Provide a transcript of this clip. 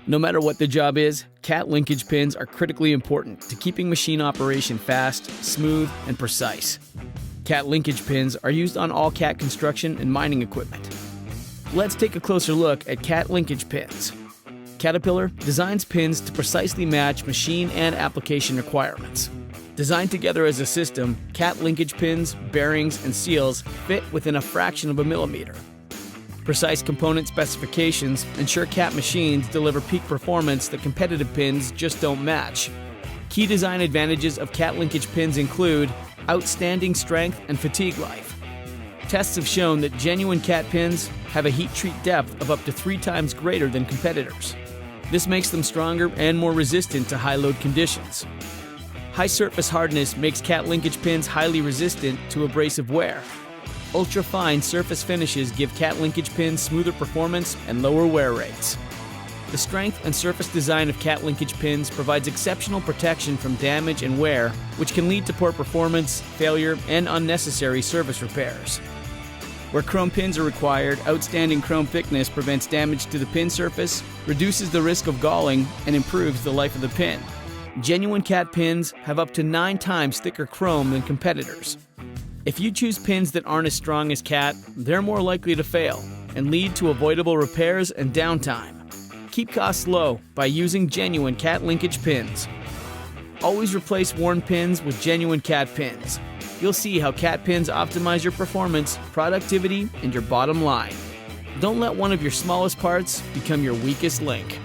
No matter what the job is, cat linkage pins are critically important to keeping machine operation fast, smooth, and precise. Cat linkage pins are used on all cat construction and mining equipment. Let's take a closer look at cat linkage pins. Caterpillar designs pins to precisely match machine and application requirements. Designed together as a system, cat linkage pins, bearings, and seals fit within a fraction of a millimeter. Precise component specifications ensure cat machines deliver peak performance that competitive pins just don't match. Key design advantages of cat linkage pins include outstanding strength and fatigue life. Tests have shown that genuine cat pins have a heat treat depth of up to 3 times greater than competitors. This makes them stronger and more resistant to high load conditions. High surface hardness makes cat linkage pins highly resistant to abrasive wear. Ultra-fine surface finishes give cat linkage pins smoother performance and lower wear rates. The strength and surface design of cat linkage pins provides exceptional protection from damage and wear, which can lead to poor performance, failure, and unnecessary service repairs. Where chrome pins are required, outstanding chrome thickness prevents damage to the pin surface, reduces the risk of galling, and improves the life of the pin. Genuine cat pins have up to 9 times thicker chrome than competitors. If you choose pins that aren't as strong as cat, they're more likely to fail and lead to avoidable repairs and downtime. Keep costs low by using genuine cat linkage pins. Always replace worn pins with genuine cat pins. You'll see how cat pins optimize your performance, productivity, and your bottom line. Don't let one of your smallest parts become your weakest link.